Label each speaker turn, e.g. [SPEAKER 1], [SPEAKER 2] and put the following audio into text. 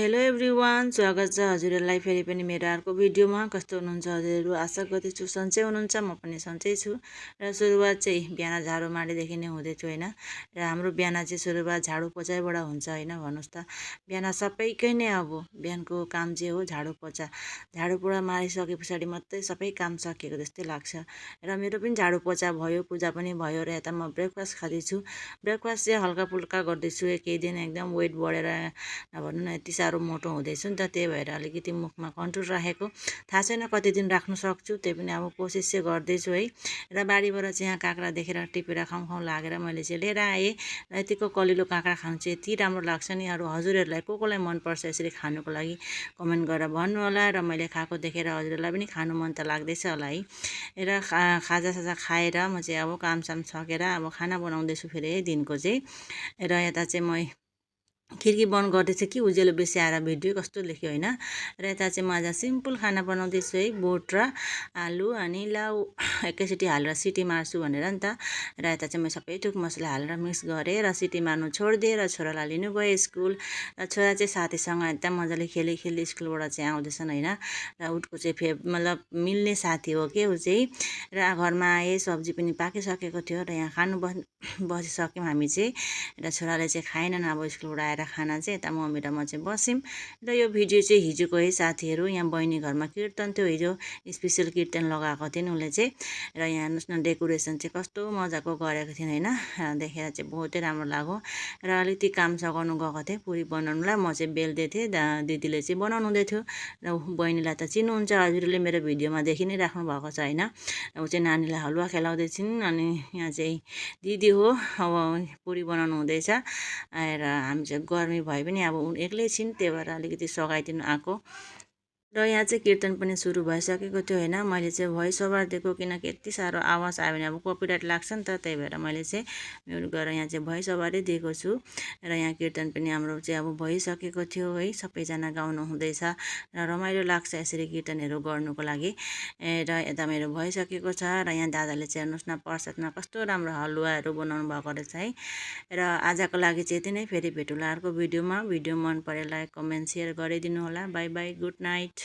[SPEAKER 1] Hello everyone, स्वागत छ हजुरहरूलाई फेरि पनि मेरो अर्को भिडियोमा। कस्तो हुनुहुन्छ हजुरहरू? आशा गर्दैछु सन्चै हुनुहुन्छ। म पनि सन्चै छु। र सुरुवात चाहिँ बिहान झाडु मार्नेदेखि नै हुँदैछु होइन। र हाम्रो बिहान चाहिँ सुरुवात झाडु पोछाबाट हुन्छ होइन। भन्नुहोस् त, बिहान सबैकै नै अब बिहानको काम चाहिँ हो झाडु पोछा। झाडु पोछा मारिसके पछाडि मात्रै सबै काम सकिएको जस्तै लाग्छ। र मेरो पनि झाडु पोछा भयो, पूजा पनि भयो। र यता म ब्रेकफास्ट खाँदैछु। ब्रेकफास्ट चाहिँ हल्का फुल्का गर्दैछु। केही दिन एकदम वेट बढेर भनौँ न यति साह्रो मोटो हुँदैछु नि त, त्यही भएर अलिकति मुखमा कन्ट्रोल राखेको। थाहा छैन कति दिन राख्नु सक्छु, त्यही पनि अब कोसिस चाहिँ गर्दैछु है। र बारीबाट चाहिँ यहाँ काँक्रा देखेर टिपेर खाउँ खाउँ लागेर मैले चाहिँ लिएर आएँ। र यतिको कलिलो काँक्रा खानु चाहिँ यति राम्रो लाग्छ नि। अरू हजुरहरूलाई कोलाई मनपर्छ यसरी खानुको लागि कमेन्ट गरेर भन्नु होला। र मैले खाएको देखेर हजुरहरूलाई पनि खानु मन त लाग्दैछ होला है। र खाजासाजा खाएर म चाहिँ अब कामसाम सकेर अब खाना बनाउँदैछु फेरि है दिनको चाहिँ। र यता चाहिँ म खिड्की बन्द गर्दैछु कि उज्यालो बेसी आएर भिडियो कस्तो लेख्यो होइन। र यता चाहिँ म आज सिम्पल खाना बनाउँदैछु है। बोट र आलु अनि लाउ एकैचोटि हालेर सिटी मार्छु भनेर नि त। र यता चाहिँ म सबै थोक मसला हालेर मिक्स गरेँ र सिटी मार्नु छोडिदिएँ। र छोरालाई लिनु गएँ स्कुल। र छोरा चाहिँ साथीसँग एकदम मजाले खेली स्कुलबाट चाहिँ आउँदैछन् होइन। र उसको चाहिँ मतलब मिल्ने साथी हो कि ऊ चाहिँ। र घरमा आएँ, सब्जी पनि पाकिसकेको थियो। र यहाँ खानु बसिसक्यौँ हामी चाहिँ। र छोराले चाहिँ खाएनन् अब स्कुलबाट आएर खाना चाहिँ। यता मम्मी र म चाहिँ बस्यौँ। र यो भिडियो चाहिँ हिजोको है साथीहरू। यहाँ बहिनी घरमा कीर्तन थियो हिजो, स्पेसल कीर्तन लगाएको थिइन् उसले चाहिँ। र यहाँ हेर्नुहोस् न डेकोरेसन चाहिँ कस्तो मजाको गरेको थिइन् होइन। देखेर चाहिँ बहुतै राम्रो लाग्यो। र अलिकति काम सघाउनु गएको थिएँ पुरी बनाउनुलाई। म चाहिँ बेल्दै थिएँ, दिदीले चाहिँ बनाउनु हुँदै थियो। र बहिनीलाई त चिन्नुहुन्छ हजुरले, मेरो भिडियोमा देखि नै राख्नु भएको छ होइन। ऊ चाहिँ नानीलाई हलुवा खेलाउँदै छिन्। अनि यहाँ चाहिँ दिदी हो, अब पुरी बनाउनु हुँदैछ। र हामी चाहिँ गर्मी भए पनि अब एक्लै छिन्, त्यही भएर अलिकति सघाइदिनु आएको। र यहाँ चाहिँ कीर्तन पनि सुरु भइसकेको थियो होइन। मैले चाहिँ भोइस ओभर दिएको किनकि यति साह्रो आवाज आयो भने अब कपिराइट लाग्छ नि त, त्यही भएर मैले चाहिँ म्युट गरेर यहाँ चाहिँ भोइस ओभरै दिएको छु। र यहाँ कीर्तन पनि हाम्रो चाहिँ अब भइसकेको थियो है। सबैजना गाउनु हुँदैछ र रमाइलो लाग्छ यसरी कीर्तनहरू गर्नुको लागि। र यता मेरो भइसकेको छ। र यहाँ दादाले चाहिँ हेर्नुहोस् न प्रसादमा कस्तो राम्रो हलुवाहरू बनाउनु भएको रहेछ है। र आजको लागि चाहिँ यति नै। फेरि भेटौँला अर्को भिडियोमा। भिडियो मन परे लाइक कमेन्ट सेयर गरिदिनु होला। By by, good night.